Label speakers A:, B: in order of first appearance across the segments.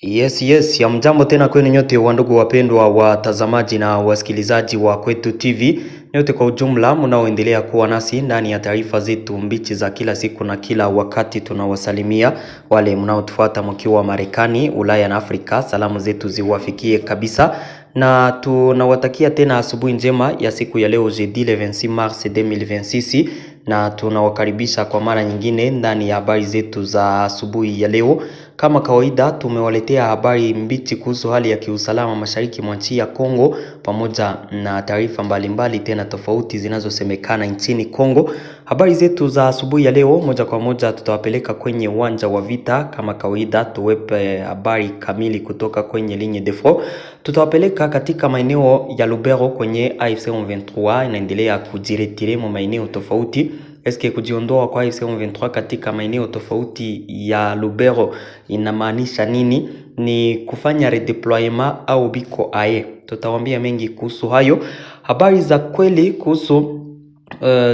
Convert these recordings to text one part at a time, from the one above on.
A: Yes, ya mjambo tena kwenu nyote wandugu wapendwa watazamaji na wasikilizaji wa Kwetu TV. Nyote kwa ujumla mnaoendelea kuwa nasi ndani ya taarifa zetu mbichi za kila siku na kila wakati. Tunawasalimia wale mnaotufuata mkiwa Marekani, Ulaya na Afrika. Salamu zetu ziwafikie kabisa. Na tunawatakia tena asubuhi njema ya siku ya leo jeudi le 26 mars 2026 na tunawakaribisha kwa mara nyingine ndani ya habari zetu za asubuhi ya leo. Kama kawaida tumewaletea habari mbichi kuhusu hali ya kiusalama mashariki mwa nchi ya Kongo pamoja na taarifa mbalimbali tena tofauti zinazosemekana nchini Kongo. Habari zetu za asubuhi ya leo moja kwa moja tutawapeleka kwenye uwanja wa vita. Kama kawaida tuwepe habari kamili kutoka kwenye ligne de front. Tutawapeleka katika maeneo ya Lubero kwenye AFC M23 inaendelea kujiretire mu maeneo tofauti. Eske kujiondoa kwa AFC M23 katika maeneo tofauti ya Lubero inamaanisha nini? Ni kufanya redeployment au biko aye? Tutawambia mengi kuhusu hayo. Habari za kweli kuhusu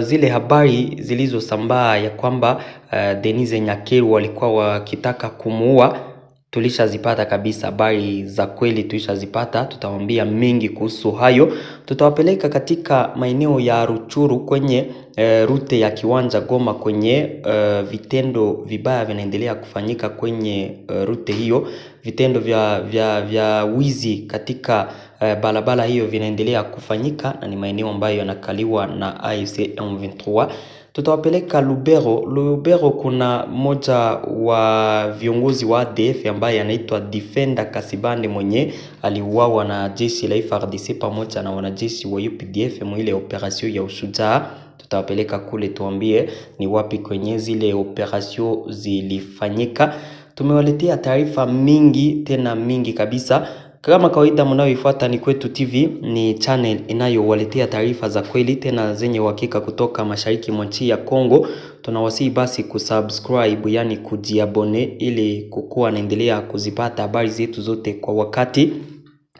A: zile habari zilizosambaa ya kwamba Denise Nyakeru walikuwa wakitaka kumuua, tulishazipata kabisa. Habari za kweli tulishazipata, tutawambia mengi kuhusu hayo. Tutawapeleka katika maeneo ya Ruchuru kwenye rute ya kiwanja Goma kwenye vitendo vibaya vinaendelea kufanyika kwenye rute hiyo. Vitendo vya wizi katika balabala hiyo vinaendelea kufanyika na ni maeneo ambayo yanakaliwa na AFC M23. Tutawapeleka Lubero kuna moja wa viongozi wa ADF ambaye anaitwa Defender Kasibande mwenye aliuawa na jeshi la FARDC pamoja na wanajeshi wa UPDF mwile operation ya ushujaa. Tutawapeleka kule tuambie ni wapi kwenye zile operation zilifanyika. Tumewaletea taarifa mingi tena mingi kabisa. Kama kawaida mnaoifuata ni Kwetu TV, ni channel inayowaletea taarifa za kweli tena zenye uhakika kutoka mashariki mwa nchi ya Kongo. Tunawasihi basi kusubscribe, yani kujiabone, ili kukuwa naendelea kuzipata habari zetu zote kwa wakati.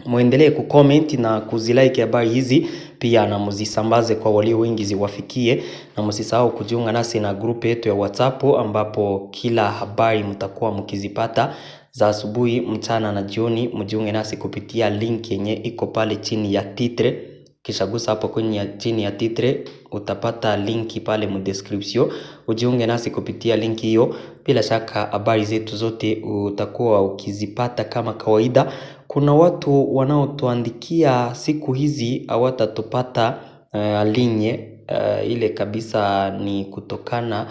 A: Muendelee kucomment na kuzilike habari hizi pia na muzisambaze kwa walio wengi ziwafikie, na msisahau kujiunga nasi na group yetu ya WhatsApp ambapo kila habari mtakuwa mkizipata za asubuhi, mchana na jioni. Mjiunge nasi kupitia link yenye iko pale chini ya titre. Kisha gusa hapo kwenye chini ya titre utapata linki pale mu description. Ujiunge nasi kupitia linki hiyo. Bila shaka habari zetu zote utakuwa ukizipata kama kawaida. Kuna watu wanaotuandikia siku hizi hawatatupata linye ile kabisa, ni kutokana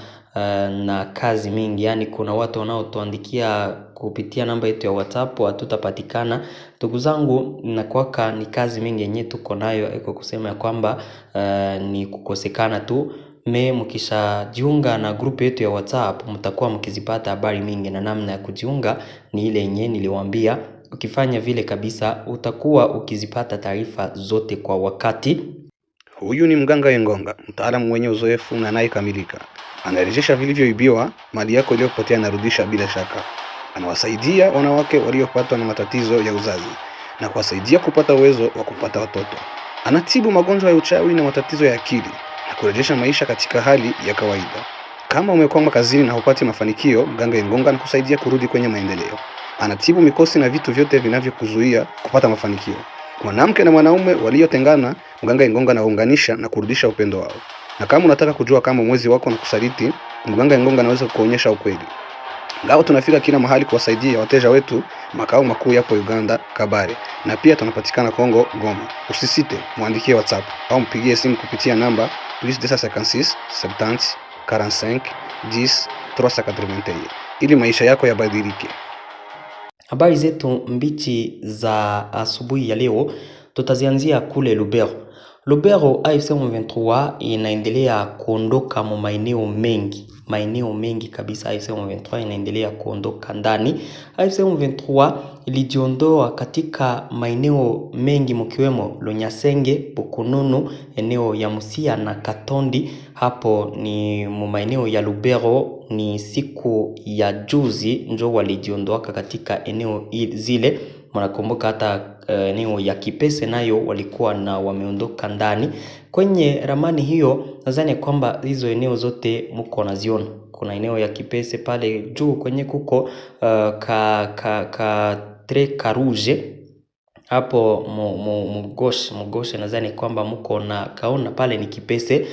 A: na kazi mingi. Yani kuna watu wanaotuandikia kupitia namba yetu ya WhatsApp hatutapatikana. Ndugu zangu, nakwaka ni kazi mingi yenye tuko nayo, iko kusema ya kwamba ni kukosekana tu. Mkisha jiunga na group yetu ya WhatsApp mtakuwa mkizipata habari mingi, na namna ya kujiunga ni ile yenye niliwaambia. Ukifanya vile kabisa utakuwa ukizipata taarifa zote kwa wakati.
B: Huyu ni Mganga Yengonga, mtaalamu mwenye uzoefu na anayekamilika. Anarejesha vilivyoibiwa, mali yako iliyopotea anarudisha bila shaka. Anawasaidia wanawake waliopatwa na matatizo ya uzazi na kuwasaidia kupata uwezo wa kupata watoto. Anatibu magonjwa ya uchawi na matatizo ya akili na kurejesha maisha katika hali ya kawaida. Kama umekwama kazini na hupati mafanikio, Mganga Yengonga anakusaidia kurudi kwenye maendeleo. Anatibu mikosi na vitu vyote vinavyokuzuia kupata mafanikio. Mwanamke na mwanaume waliotengana, Mganga Yengonga anaunganisha na kurudisha upendo wao. Na kama unataka kujua kama mwezi wako na kusaliti, Mganga Yengonga anaweza kukuonyesha ukweli. Ngao tunafika kila mahali kuwasaidia wateja wetu. Makao makuu yapo Uganda, Kabare, na pia tunapatikana Kongo, Goma. Usisite, muandikie WhatsApp au mpigie simu kupitia namba +256 70 45 10 381 ili maisha yako yabadilike.
A: Habari zetu mbichi za asubuhi ya leo tutazianzia kule Lubero. Lubero, AFC M23 inaendelea kuondoka mu maeneo mengi kabisa. AFC M23 inaendelea kuondoka ndani. AFC M23 ilijiondoa katika maeneo mengi mkiwemo Lonyasenge, Bukununu, eneo ya Musia na Katondi. Hapo ni mu maeneo ya Lubero. Ni siku ya juzi njo walijiondoa katika eneo zile Mnakumbuka hata eneo ya Kipese nayo walikuwa na wameondoka ndani. Kwenye ramani hiyo nadhani kwamba hizo eneo zote mko naziona. Kuna eneo ya Kipese pale juu kwenye kuko ka rouge hapo mugoshe nadhani kwamba mko na kaona pale ni Kipese.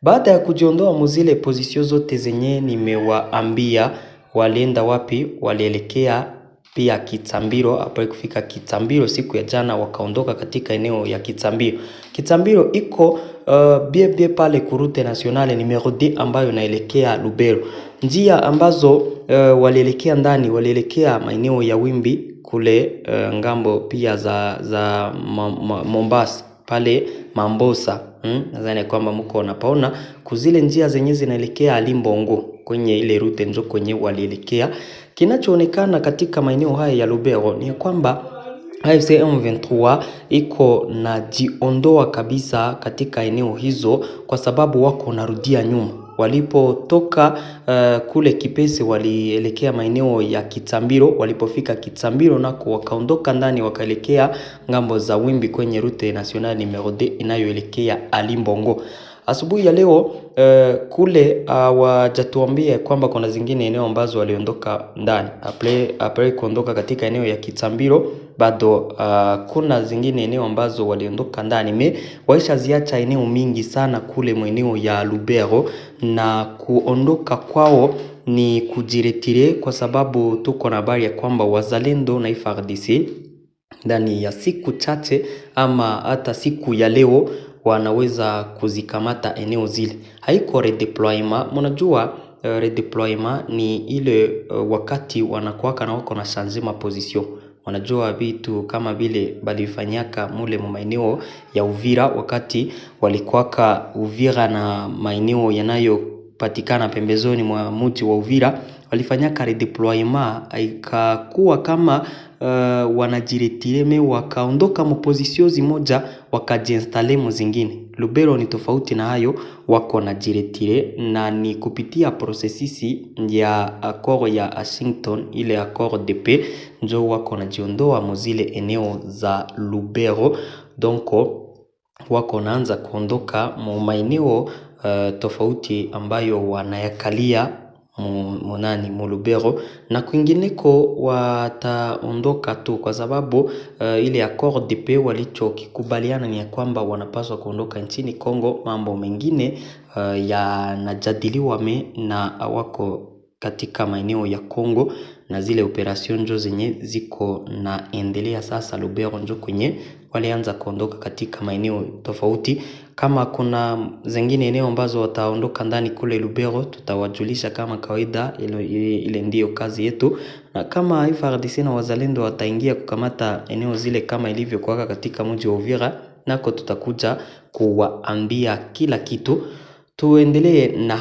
A: Baada ya kujiondoa muzile pozisio zote zenye nimewaambia, walienda wapi? Walielekea pia Kitsambiro. Hapo kufika Kitsambiro siku ya jana wakaondoka katika eneo ya Kitsambiro. Kitsambiro iko bie pale kurute nationale numero 2 ambayo inaelekea Lubero. Njia ambazo walielekea ndani, walielekea maeneo ya Wimbi kule ngambo pia za Mombasa pale Mambosa. Nadhani kwamba mko napaona kuzile njia zenye zinaelekea Alimbongo kwenye ile route njo kwenye walielekea. Kinachoonekana katika maeneo haya ya Lubero ni kwamba AFC M23 iko na jiondoa kabisa katika eneo hizo, kwa sababu wako narudia nyuma. Walipotoka kule Kipese walielekea maeneo ya Kitsambiro. Walipofika Kitsambiro nako wakaondoka ndani wakaelekea ngambo za Wimbi kwenye route nationale numero 2 inayoelekea Alimbongo. Asubuhi ya leo kule wajatuambia kwamba kuna zingine eneo ambazo waliondoka ndani. Apre kuondoka katika eneo ya Kitsambiro bado kuna zingine eneo ambazo waliondoka ndani. Waisha ziacha eneo mingi sana kule mweneo ya Lubero, na kuondoka kwao ni kujiretire, kwa sababu tuko na habari ya kwamba wazalendo na FARDC ndani ya siku chache ama hata siku ya leo wanaweza kuzikamata eneo zile. Haiko redeployment. Mnajua redeployment ni ile wakati wanakuwaka na wako na changer ma position. Wanajua vitu kama vile balifanyaka mule maeneo ya Uvira, wakati walikuwaka Uvira na maeneo yanayopatikana pembezoni mwa mji wa Uvira, walifanyaka redeployment. Ikakuwa kama wanajiretireme wakaondoka mopozisio zimoja wakajiinstale mzingine. Lubero ni tofauti na hayo, wako na jiretire, na ni kupitia prosesisi ya accord ya Washington, ile accord de paix, njo wako na jiondoa muzile eneo za Lubero. Donc wako naanza kuondoka mu maeneo tofauti ambayo wanayakalia mu Lubero, na kwingineko wataondoka tu, kwa sababu ile accord de paix walichokikubaliana ni ya kwamba wanapaswa kuondoka nchini Kongo. Mambo mengine yanajadiliwa na wako katika maeneo ya Kongo, na zile operation njo zenye ziko na endelea sasa Lubero njo kwenye walianza kuondoka katika maeneo tofauti. Kama kuna zingine eneo ambazo wataondoka ndani kule Lubero, tutawajulisha kama kawaida. Ile ndio kazi yetu, na kama FARDC na wazalendo wataingia kukamata eneo zile kama ilivyo kuwaka katika mji wa Uvira, nako tutakuja kuwaambia kila kitu. Tuendelee na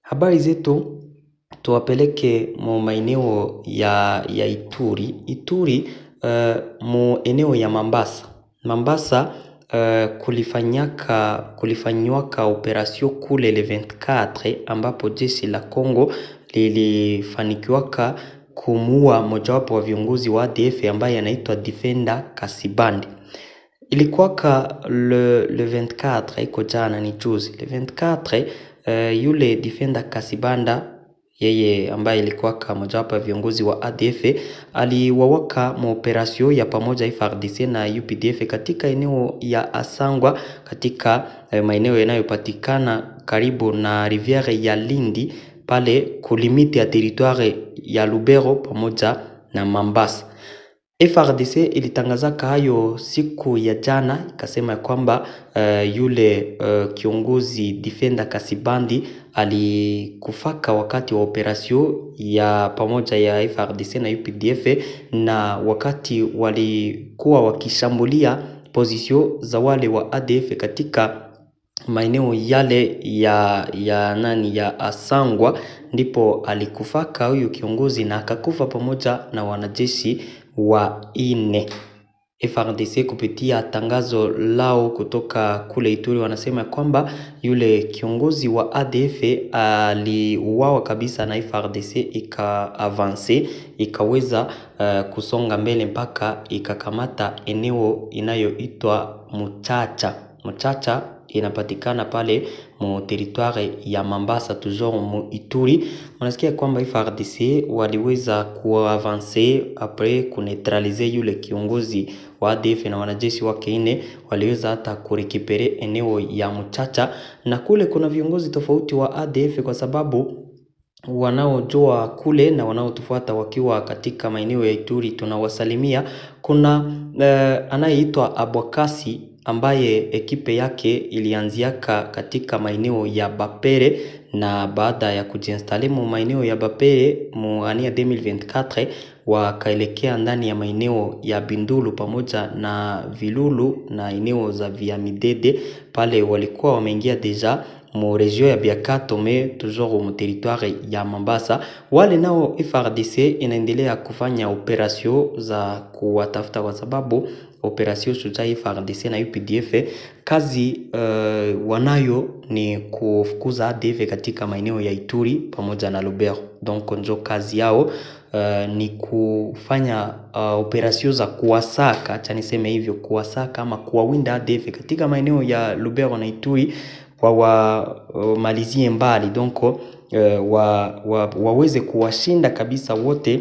A: habari zetu tuwapeleke mu maeneo ya Ituri, mu eneo ya Mambasa. Kulifanywaka operasyon kule le 24, ambapo jeshi la Kongo lilifanikiwaka kumuua mojawapo wa viongozi wa ADF ambaye anaitwa Defender Kasibandi. Ilikuwaka le 24, iko jana ni juzi. Le 24 yule Defender Kasibanda, yeye ambaye ilikuwaka mojawapo ya viongozi wa ADF, aliwawaka maoperasyon ya pamoja FARDC na UPDF katika eneo ya Asangwa, katika maeneo yanayopatikana karibu na riviere ya Lindi, pale kulimiti ya territoire ya Lubero pamoja na Mambasa. FARDC ilitangazaka hayo siku ya jana, ikasema kwamba yule kiongozi Defender Kasibandi alikufaka wakati wa operasyon ya pamoja ya FARDC na UPDF, na wakati walikuwa wakishambulia pozisyon za wale wa ADF katika maeneo yale ya Asangwa, ndipo alikufaka huyu kiongozi na akakufa pamoja na wanajeshi wa 4. FARDC kupitia tangazo lao kutoka kule Ituri wanasema kwamba yule kiongozi wa ADF aliuawa kabisa na FARDC, ikaavance, ikaweza kusonga mbele mpaka ikakamata eneo inayoitwa Muchacha. Muchacha inapatikana pale mu territoire ya Mambasa toujours mu Ituri. Unasikia kwamba FARDC waliweza kuavance après kuneutraliser yule kiongozi wa ADF na wanajeshi wake 4 waliweza hata kurekipere eneo ya Muchacha, na kule kuna viongozi tofauti wa ADF kwa sababu wanaojua kule na wanaotufuata wakiwa katika maeneo ya Ituri tunawasalimia. Kuna anayeitwa Abwakasi ambaye ekipe yake ilianziaka katika maeneo ya Bapere, na baada ya kujiinstale mu maeneo ya Bapere mu ania 2024 wakaelekea ndani ya maeneo ya Bindulu pamoja na Vilulu na eneo za Viamidede. Pale walikuwa wameingia deja mu region ya Biakato me toujours mu territoire ya Mambasa. Wale nao FARDC inaendelea kufanya operation za kuwatafuta kwa sababu operation Shujaa FARDC na UPDF kazi wanayo ni kufukuza ADF katika maeneo ya Ituri pamoja na Lubero. Donc njo kazi yao ni kufanya operation za kuwasaka, acha niseme hivyo, kuwasaka ama kuwawinda ADF katika maeneo ya Lubero na Ituri wamalizie mbali. Donc waweze kuwashinda kabisa wote,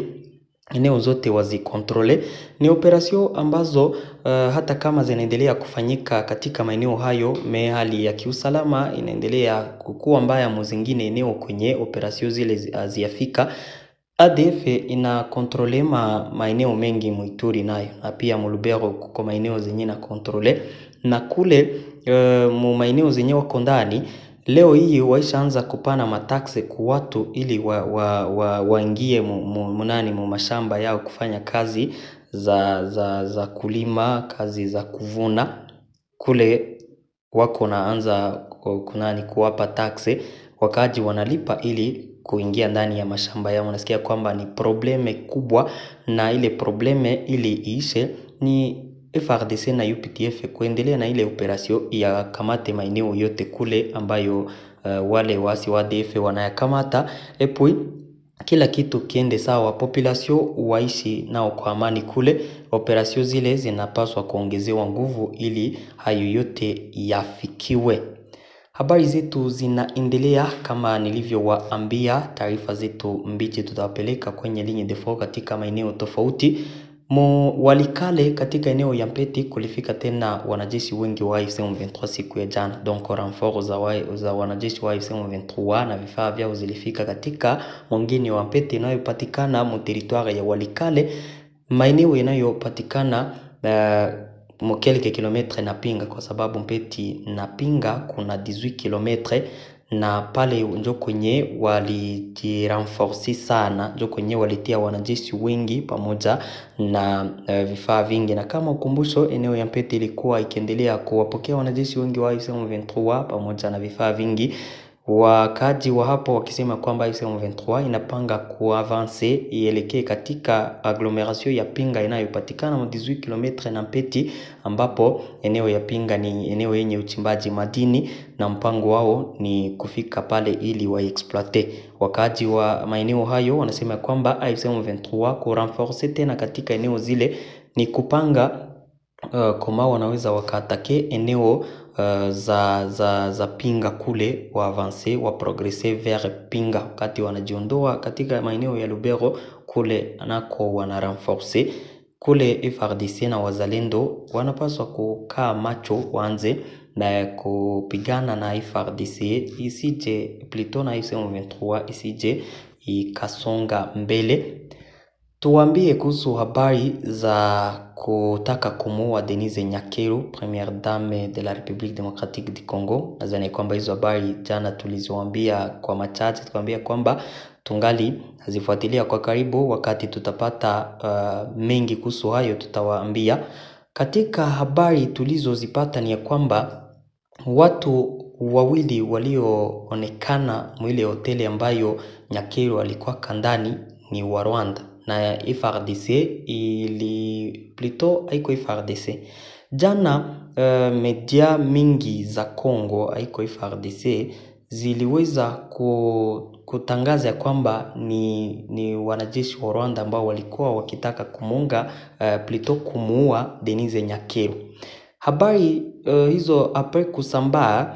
A: eneo zote wazikontrole. Ni operation ambazo hata kama zinaendelea kufanyika katika maeneo hayo, hali ya kiusalama inaendelea kukua mbaya muzingine eneo kwenye operation zile ziafika. ADF ina kontrole maeneo mengi Muituri nayo, na pia Mulubero kuko maeneo zenye na kontrole, na kule mu maeneo zenye wako ndani leo hii waishaanza kupana mataxe kwa watu ili waingie mu mashamba yao kufanya kazi za kulima, kazi za kuvuna. Kule wako naanza kuwapa taxe, wakaji wanalipa ili kuingia ndani ya mashamba yao. Unasikia kwamba ni probleme kubwa, na ile probleme ili iishe ni FARDC na UPDF kuendelea na ile operation ya kamate maeneo yote kule ambayo wale wasi wa ADF wanayakamata, epui kila kitu kiende sawa, population waishi nao kwa amani kule. Operation zile zinapaswa kuongezewa nguvu ili hayo yote yafikiwe. Habari zetu zinaendelea kama nilivyowaambia, taarifa zetu mbichi tutawapeleka kwenye ligne de front katika maeneo tofauti. Walikale katika eneo ya Mpeti kulifika tena wanajeshi wengi wa AFC M23 siku ya jana. Donc renfort za wanajeshi wa AFC M23 na vifaa vyao zilifika katika mwingine wa Mpeti inayopatikana mu territoire ya Walikale, maeneo yanayopatikana quelques kilometre na Pinga, kwa sababu Mpeti na Pinga kuna 18 kilometre, na pale njo kwenye walijirenforce sana, njo kwenye walitia wanajeshi wengi pamoja na vifaa vingi. Na kama ukumbusho, eneo ya Mpeti ilikuwa ikiendelea kuwapokea wanajeshi wengi wa AFC M23 pamoja na vifaa vingi. Wakaji wa hapo wakisema kwamba AFC M23 inapanga kuavance ielekee katika agglomeration ya Pinga inayopatikana 18 km na Mpeti, ambapo eneo ya Pinga ni eneo yenye uchimbaji madini, na mpango wao ni kufika pale ili waexploite. Wakaji wa maeneo hayo wanasema kwamba AFC M23 kurenforce tena katika eneo zile ni kupanga kama wanaweza wakaatake eneo za Pinga kule, wa avance wa progresser vers Pinga, wakati wanajiondoa katika maeneo ya Lubero kule nako wana renforcer kule. FARDC na wazalendo wanapaswa kukaa macho, waanze na kupigana na FARDC isije plutôt na M23 isije ikasonga mbele. Tuambie kuhusu habari za kutaka kumuua Denise Nyakeru, première dame de la République démocratique du Congo. Nadhani kwamba hizo habari jana tulizoambia kwa machache, tukwambia kwamba tungali hazifuatilia kwa karibu. Wakati tutapata mengi kuhusu hayo tutawaambia. Katika habari tulizozipata ni ya kwamba watu wawili walioonekana mwile hoteli ambayo Nyakeru alikuwa kandani ni wa Rwanda, na FARDC haiko FARDC. Jana media mingi za Kongo haiko FARDC ziliweza kutangaza kwamba ni wanajeshi wa Rwanda ambao walikuwa wakitaka kumuua Denise Nyakero. Habari hizo apre kusambaa,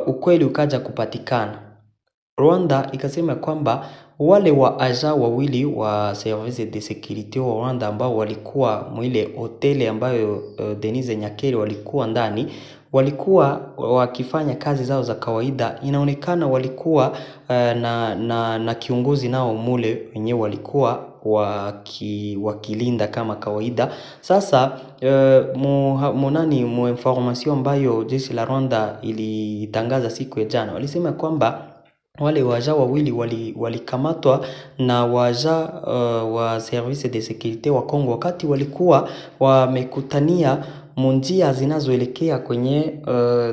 A: ukweli ukaja kupatikana. Rwanda ikasema kwamba wale wa aja wawili wa service de sécurité wa Rwanda ambao walikuwa mwile hoteli ambayo Denise Nyakero walikuwa ndani, walikuwa wakifanya kazi zao za kawaida. Inaonekana walikuwa na kiongozi nao mule wenyewe walikuwa wakilinda kama kawaida. Sasa information ambayo jeshi la Rwanda ilitangaza siku ya jana, walisema kwamba wale waja wawili walikamatwa na waja wa service de sécurité wa Kongo wakati walikuwa wamekutania munjia zinazoelekea kwenye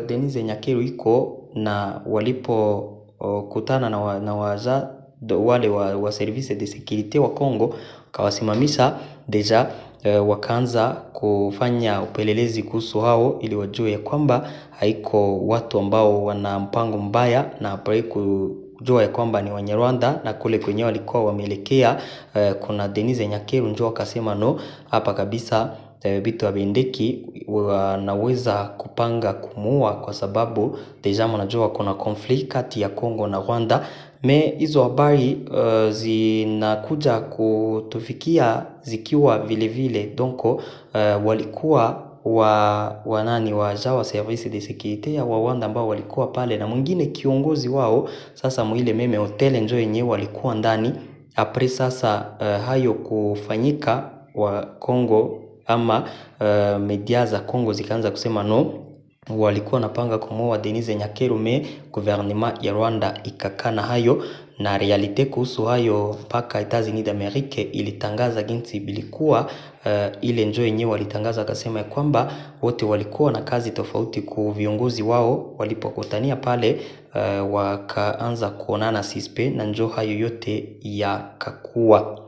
A: Denise Nyakero iko, na walipo kutana na waja wale wa service de sécurité wa Kongo kawasimamisha deja. Wakaanza kufanya upelelezi kuhusu hao ili wajue kwamba haiko watu ambao wana mpango mbaya, na apare kujua kwamba ni Wanyarwanda na kule kwenye walikuwa wameelekea kuna Denise Nyakero, njoo akasema no, hapa kabisa vitu habendeki, wanaweza kupanga kumuua kwa sababu deja mnajua kuna conflict kati ya Kongo na Rwanda. Hizo habari zinakuja kutufikia zikiwa vile vile donc walikuwa waja wa service de sécurité ya Rwanda ambao walikuwa pale na mwingine kiongozi wao. Sasa mwile meme hotel njoo yenyewe walikuwa ndani. Apres sasa hayo kufanyika, wa Kongo ama media za Kongo zikaanza kusema no, walikuwa napanga kumuua Denise Nyakero, gouvernement ya Rwanda ikakana hayo. Na realite kuhusu hayo paka Etats-Unis d'Amerique ilitangaza jinsi bilikuwa. Ile njoo yenyewe walitangaza akasema kwamba wote walikuwa na kazi tofauti ku viongozi wao. Walipokutania pale wakaanza kuonana sispe, na njoo hayo yote yakakua.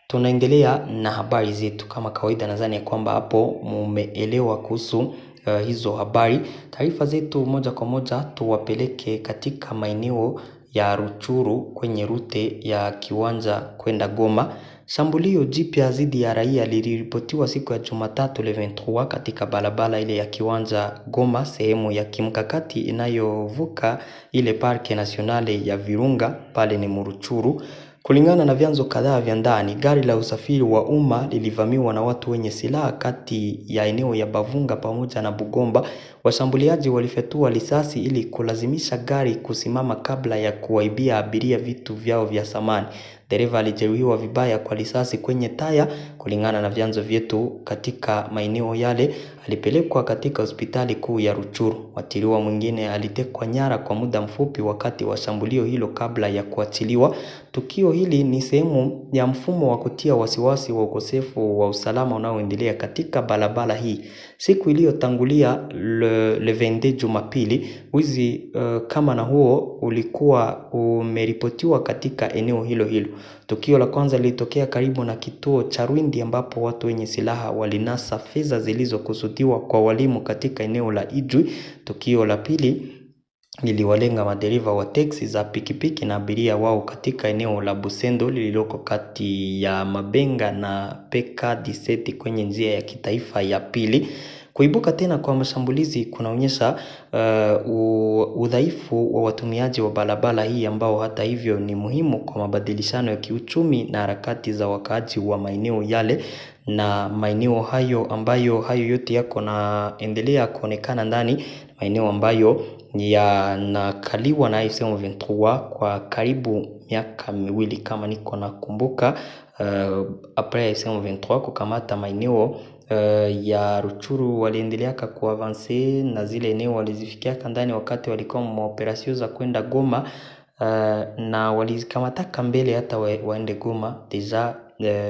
A: Tunaendelea na habari zetu kama kawaida. Nadhani kwamba hapo mumeelewa kuhusu hizo habari. Taarifa zetu moja kwa moja tuwapeleke katika maeneo ya Ruchuru kwenye rute ya Kiwanja kwenda Goma. Shambulio jipya dhidi ya raia liliripotiwa siku ya Jumatatu le 23 katika barabara ile ya Kiwanja Goma, sehemu ya kimkakati inayovuka ile parke nationale ya Virunga pale ni Ruchuru. Kulingana na vyanzo kadhaa vya ndani, gari la usafiri wa umma lilivamiwa na watu wenye silaha kati ya eneo ya Bavunga pamoja na Bugomba. Washambuliaji walifyatua risasi ili kulazimisha gari kusimama kabla ya kuwaibia abiria vitu vyao vya samani. Dereva alijeruhiwa vibaya kwa risasi kwenye taya. Kulingana na vyanzo vyetu katika maeneo yale, alipelekwa katika hospitali kuu ya Ruchuru. Watiriwa mwingine alitekwa nyara kwa muda mfupi wakati wa shambulio hilo kabla ya kuachiliwa. Tukio hili ni sehemu ya mfumo wa kutia wasiwasi wa ukosefu wa usalama unaoendelea katika barabara hii. Siku iliyotangulia le 22 Jumapili, wizi kama na huo ulikuwa umeripotiwa katika eneo hilo hilo. Tukio la kwanza lilitokea karibu na kituo cha Rwindi ambapo watu wenye silaha walinasa fedha zilizokusudiwa kwa walimu katika eneo la Ijwi. Tukio la pili liliwalenga madereva wa teksi za pikipiki na abiria wao katika eneo la Busendo lililoko kati ya Mabenga na PK17 kwenye njia ya kitaifa ya pili. Kuibuka tena kwa mashambulizi kunaonyesha udhaifu wa watumiaji wa barabara hii ambao hata hivyo ni muhimu kwa mabadilishano ya kiuchumi na harakati za wakaaji wa maeneo yale. Na maeneo hayo ambayo hayo yote yako na endelea kuonekana ndani maeneo ambayo yanakaliwa na AFC M23 kwa karibu miaka miwili kama niko nakumbuka. Après AFC M23 kukamata maeneo ya Ruchuru, waliendelea kuavanse na zile eneo walizifikia ndani wakati walikuwa maoperasyon za kwenda Goma, na walizikamata mbele hata waende Goma. Deja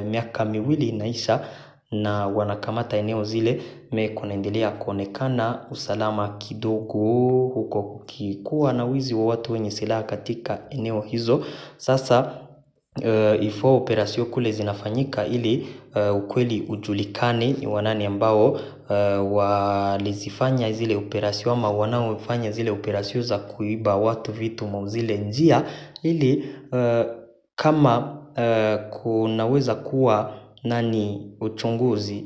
A: miaka miwili inaisha na wanakamata eneo zile. Kunaendelea kuonekana usalama kidogo huko, kukikuwa na wizi wa watu wenye silaha katika eneo hizo. Sasa ifo operasyon kule zinafanyika ili ukweli ujulikane ni wanani ambao walizifanya zile operasyon ama wanaofanya zile operasyon za kuiba watu vitu mwa zile njia, ili kama kunaweza kuwa uchunguzi.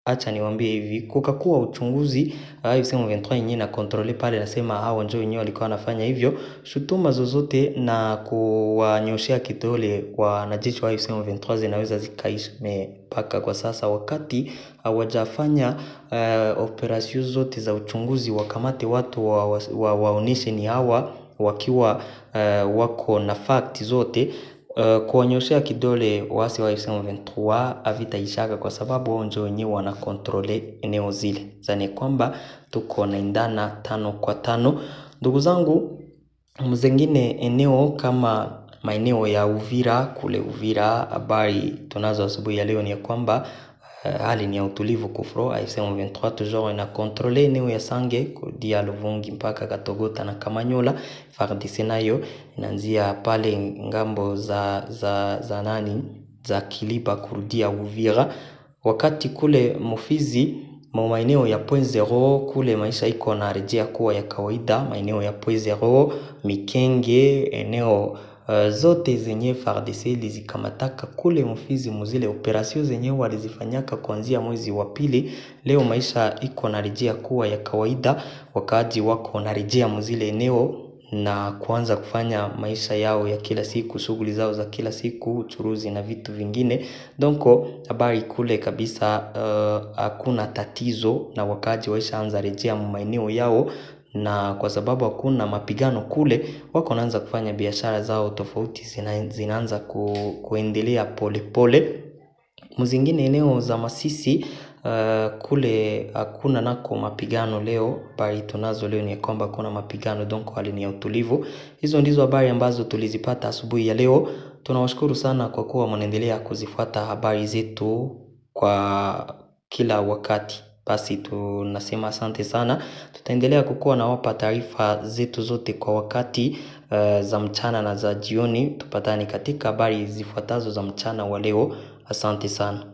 A: Acha niwaambie hivi, kukakuwa uchunguzi M23 yenyewe na kontrole pale nasema hao ndio wenyewe walikuwa wanafanya hivyo, shutuma zozote na kuwanyoshea kidole wanajeshi wa M23 zinaweza zikaisha. Mpaka kwa sasa wakati hawajafanya operasyon zote za uchunguzi, wakamate watu waoneshe ni hawa wakiwa wako na fact zote, kuwanyoshea kidole wasi wa M23 havitaishaka, kwa sababu wao ndio wenyewe wana kontrole eneo zile. Zani kwamba tuko naendana 5 kwa 5. Ndugu zangu, mzengine eneo kama maeneo ya Uvira, kule Uvira, habari tunazo asubuhi ya leo ni kwamba hali ni ya utulivu kufro. M23 toujours ina kontrole eneo ya Sange kudia Luvungi mpaka Katogota na Kamanyola. FARDC nayo inaanzia pale ngambo za Kiliba kurudia Uvira. Wakati kule Mufizi maeneo ya Point Zero kule maisha iko na rejea kuwa ya kawaida. Maeneo ya Point Zero, Mikenge, eneo zote zenye FARDC lizikamataka kule Mufizi muzile operasyon zenye walizifanyaka kuanzia mwezi wa pili. Leo maisha iko na rejea kuwa ya kawaida, wakaaji wako na rejea muzile eneo na kuanza kufanya maisha yao ya kila siku, shughuli zao za kila siku, uchuruzi na vitu vingine. Donko habari kule kabisa hakuna tatizo na wakaaji waishaanza rejea maeneo yao, na kwa sababu hakuna mapigano kule, wako naanza kufanya biashara zao tofauti, zinaanza kuendelea pole pole. Mzingine eneo za Masisi kule hakuna nako mapigano leo. Habari tunazo leo ni kwamba kuna mapigano, donc hali ni ya utulivu. Hizo ndizo habari ambazo tulizipata asubuhi ya leo. Tunawashukuru sana kwa kuwa mnaendelea kuzifuata habari zetu kwa kila wakati. Basi tunasema asante sana. Tutaendelea kukuwa na wapa taarifa zetu zote kwa wakati za mchana na za jioni. Tupatane katika habari zifuatazo za mchana wa leo. Asante sana.